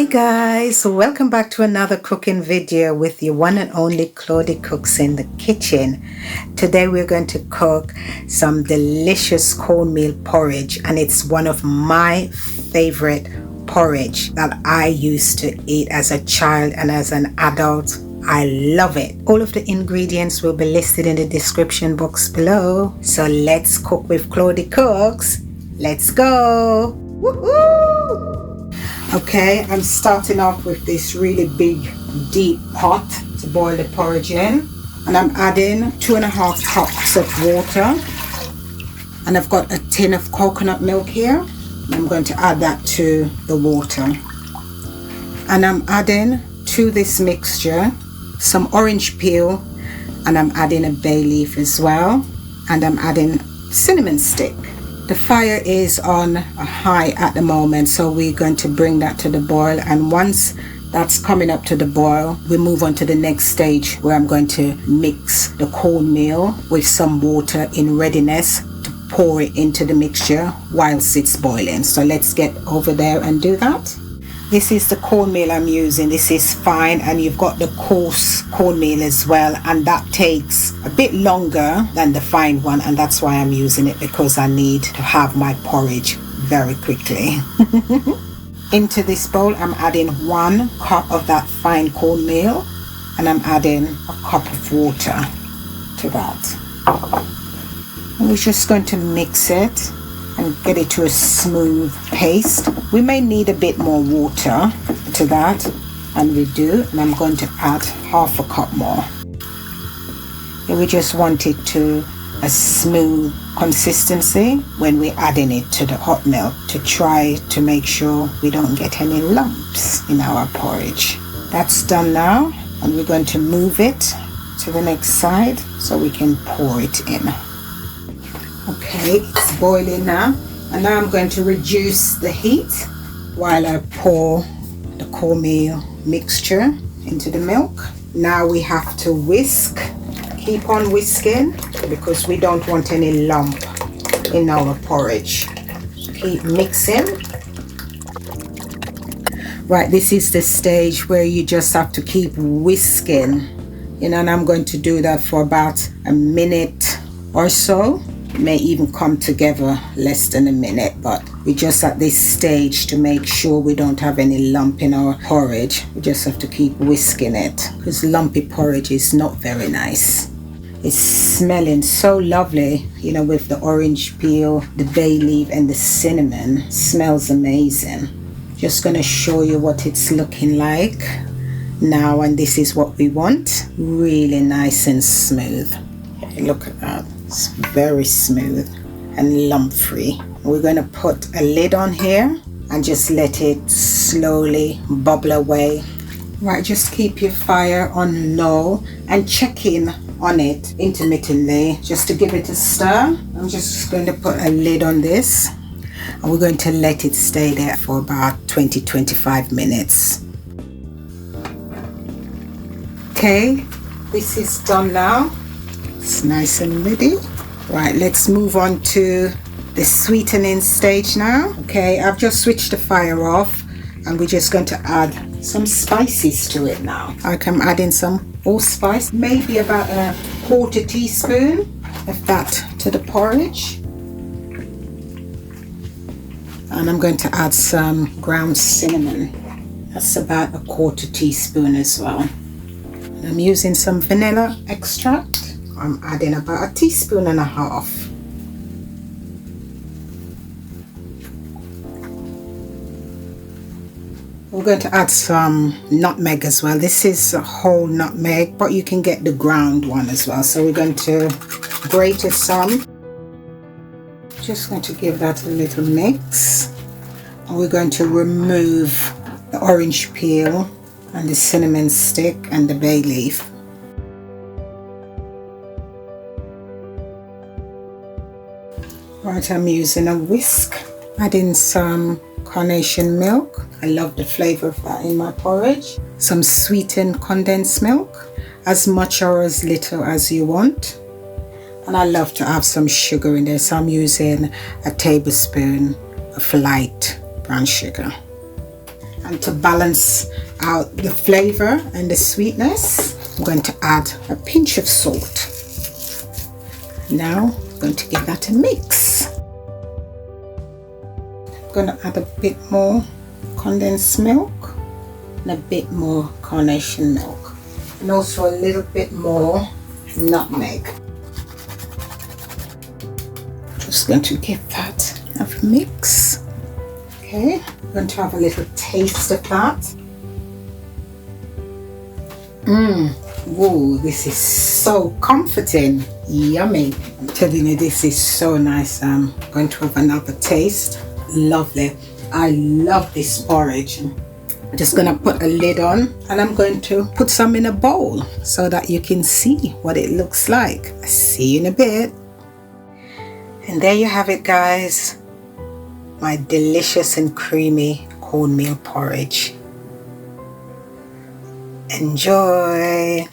Guys, welcome back to another cooking video with your one and only Claudie Cooks in the Kitchen. Today we're going to cook some delicious cornmeal porridge, and it's one of my favorite porridge that I used to eat as a child and as an adult. I love it. All of the ingredients will be listed in the description box below. So let's cook with Claudie Cooks. Let's go! Woohoo! Okay, I'm starting off with this really big deep pot to boil the porridge in, and I'm adding 2.5 cups of water, and I've got a tin of coconut milk here, and I'm going to add that to the water. And I'm adding to this mixture some orange peel, and I'm adding a bay leaf as well, and I'm adding cinnamon stick. The fire is on a high at the moment, so we're going to bring that to the boil, and once that's coming up to the boil, we move on to the next stage where I'm going to mix the cornmeal with some water in readiness to pour it into the mixture whilst it's boiling. So let's get over there and do that. This is the cornmeal I'm using. This is fine, and you've got the coarse cornmeal as well, and that takes a bit longer than the fine one, and that's why I'm using it, because I need to have my porridge very quickly. Into this bowl I'm adding 1 cup of that fine cornmeal, and I'm adding a cup of water to that. And we're just going to mix it and get it to a smooth paste. We may need a bit more water to that, and we do, and I'm going to add 1/2 cup more. And we just want it to a smooth consistency when we're adding it to the hot milk, to try to make sure we don't get any lumps in our porridge. That's done now, and we're going to move it to the next side so we can pour it in. Okay, it's boiling now, and now I'm going to reduce the heat while I pour the cornmeal mixture into the milk. Now we have to whisk. Keep on whisking, because we don't want any lump in our porridge. Keep mixing. Right, this is the stage where you just have to keep whisking, you know, and I'm going to do that for about a minute or so. It may even come together less than a minute, but we're just at this stage to make sure we don't have any lump in our porridge. We just have to keep whisking it, because lumpy porridge is not very nice. It's smelling so lovely, you know, with the orange peel, the bay leaf and the cinnamon. It smells amazing. Just going to show you what it's looking like now, and this is what we want. Really nice and smooth. Okay, look at that. It's very smooth and lump free. We're going to put a lid on here and just let it slowly bubble away. Right, just keep your fire on low and check in on it intermittently just to give it a stir. I'm just going to put a lid on this, and we're going to let it stay there for about 20-25 minutes. Okay, this is done now. It's nice and ready. Right, let's move on to the sweetening stage now. Okay, I've just switched the fire off, and we're just going to add some spices to it now. Like I'm adding some allspice, maybe about a 1/4 teaspoon of that to the porridge. And I'm going to add some ground cinnamon. That's about a 1/4 teaspoon as well. And I'm using some vanilla extract. I'm adding about 1.5 teaspoons. We're going to add some nutmeg as well. This is a whole nutmeg, but you can get the ground one as well. So we're going to grate some. Just going to give that a little mix. And we're going to remove the orange peel and the cinnamon stick and the bay leaf. Right, I'm using a whisk, adding some carnation milk. I love the flavor of that in my porridge. Some sweetened condensed milk, as much or as little as you want. And I love to have some sugar in there, so I'm using a tablespoon of light brown sugar. And to balance out the flavor and the sweetness, I'm going to add a pinch of salt. Now I'm going to give that a mix. I'm going to add a bit more condensed milk and a bit more carnation milk, and also a little bit more nutmeg. Just going to give that a mix. Okay, I'm going to have a little taste of that. Whoa, this is so comforting. Yummy. I'm telling you, this is so nice. I'm going to have another taste. Lovely. I love this porridge. I'm just going to put a lid on, and I'm going to put some in a bowl so that you can see what it looks like. I'll see you in a bit. And there you have it, guys. My delicious and creamy cornmeal porridge. Enjoy.